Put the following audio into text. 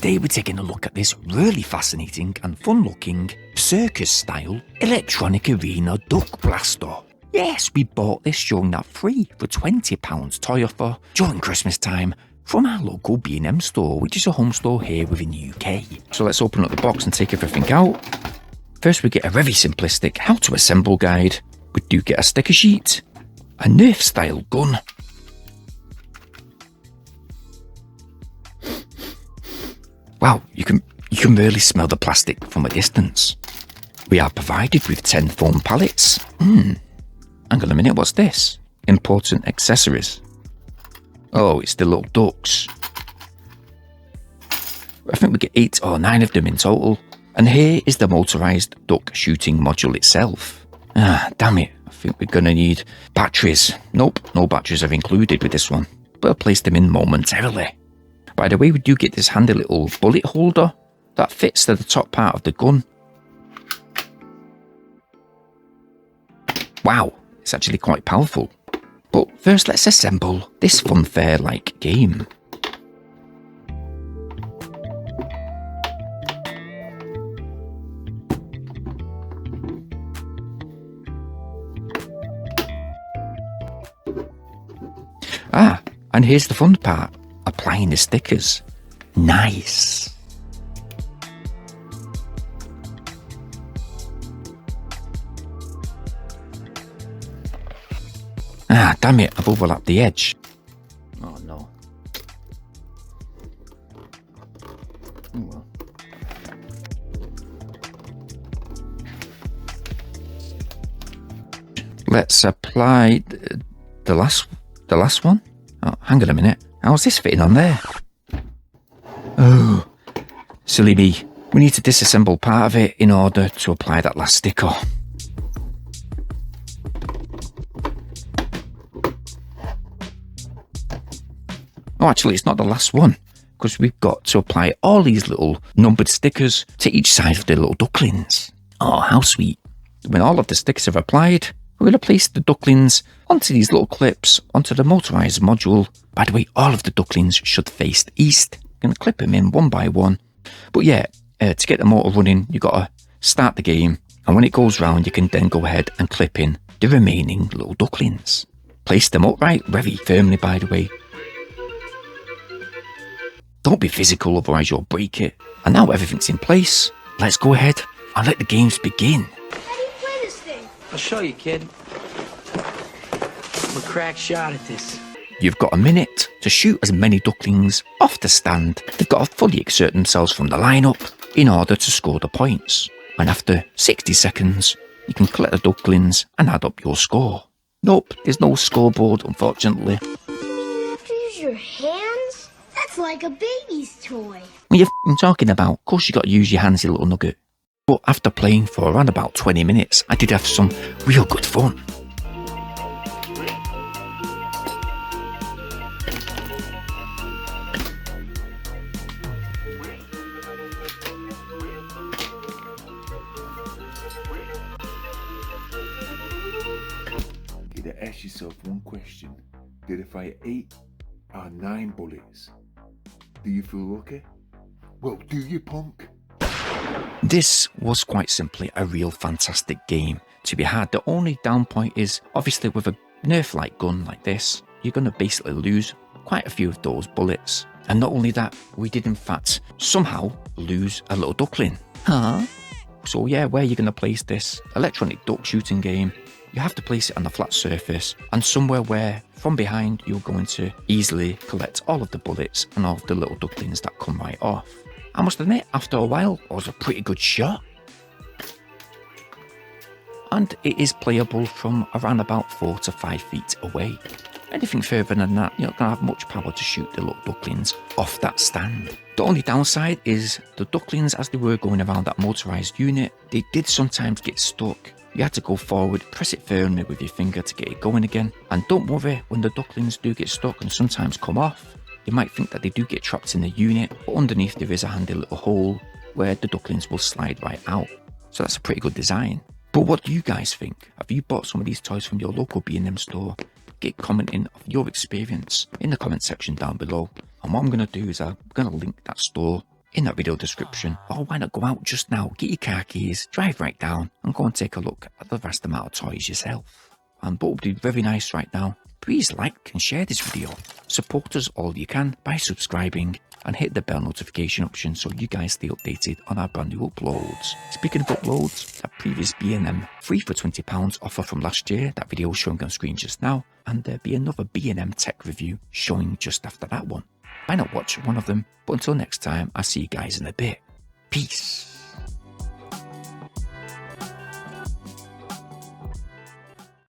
Today we're taking a look at this really fascinating and fun looking circus style electronic arena duck blaster. Yes, we bought this during that free for £20 toy offer during Christmas time from our local B&M store, which is a home store here within the UK. So let's open up the box and take everything out. First we get a very simplistic how to assemble guide. We do get a sticker sheet, a Nerf style gun, wow, you can really smell the plastic from a distance. We are provided with 10 foam pallets. Hang on a minute, what's this? Important accessories. Oh, it's the little ducks. I think we get 8 or 9 of them in total. And here is the motorised duck shooting module itself. Damn it, I think we're going to need batteries. Nope, no batteries are included with this one, but I'll place them in momentarily. By the way, we do get this handy little bullet holder that fits to the top part of the gun. Wow, it's actually quite powerful. But first let's assemble this funfair-like game. And here's the fun part, applying the stickers. Nice. Damn it, I've overlapped the edge. Oh no. Oh well. Let's apply the last one. Oh, hang on a minute. How's this fitting on there? Oh, silly me. We need to disassemble part of it in order to apply that last sticker. Oh, actually, it's not the last one, because we've got to apply all these little numbered stickers to each side of the little ducklings. Oh, how sweet. When all of the stickers are applied, we're going to place the ducklings onto these little clips onto the motorised module. By the way, all of the ducklings should face east. I'm going to clip them in one by one. But yeah, to get the motor running, you've got to start the game. And when it goes round, you can then go ahead and clip in the remaining little ducklings. Place them upright very firmly, by the way. Don't be physical, otherwise you'll break it. And now everything's in place, let's go ahead and let the games begin. How do you play this thing? I'll show you, kid. I'm a crack shot at this. You've got a minute to shoot as many ducklings off the stand. They've got to fully exert themselves from the lineup in order to score the points. And after 60 seconds, you can collect the ducklings and add up your score. Nope, there's no scoreboard, unfortunately. You have to use your hands? That's like a baby's toy. What are you f***ing talking about? Of course you got to use your hands, you little nugget. But after playing for around about 20 minutes, I did have some real good fun. You gotta ask yourself one question. Did I fire 8 or 9 bullets? Do you feel lucky? Well, do you, punk? This was quite simply a real fantastic game to be had. The only down point is, obviously with a Nerf-like gun like this, you're going to basically lose quite a few of those bullets. And not only that, we did in fact somehow lose a little duckling. So yeah, where are you going to place this electronic duck shooting game? You have to place it on a flat surface and somewhere where from behind you're going to easily collect all of the bullets and all of the little ducklings that come right off. I must admit, after a while, it was a pretty good shot. And it is playable from around about 4 to 5 feet away. Anything further than that, you're not going to have much power to shoot the little ducklings off that stand. The only downside is the ducklings, as they were going around that motorised unit, they did sometimes get stuck. You had to go forward, press it firmly with your finger to get it going again. And don't worry, when the ducklings do get stuck and sometimes come off, you might think that they do get trapped in the unit, but underneath there is a handy little hole where the ducklings will slide right out. So that's a pretty good design. But what do you guys think? Have you bought some of these toys from your local B&M store? Get commenting of your experience in the comment section down below. And what I'm going to do is I'm going to link that store in that video description, or why not go out just now, get your car keys, drive right down and go and take a look at the vast amount of toys yourself. And what would be very nice right now, please like and share this video. Support us all you can by subscribing and hit the bell notification option so you guys stay updated on our brand new uploads. Speaking of uploads, that previous B&M 3 for £20 offer from last year, that video showing on screen just now, and there'll be another B&M tech review showing just after that one. Why not watch one of them? But until next time, I'll see you guys in a bit. Peace.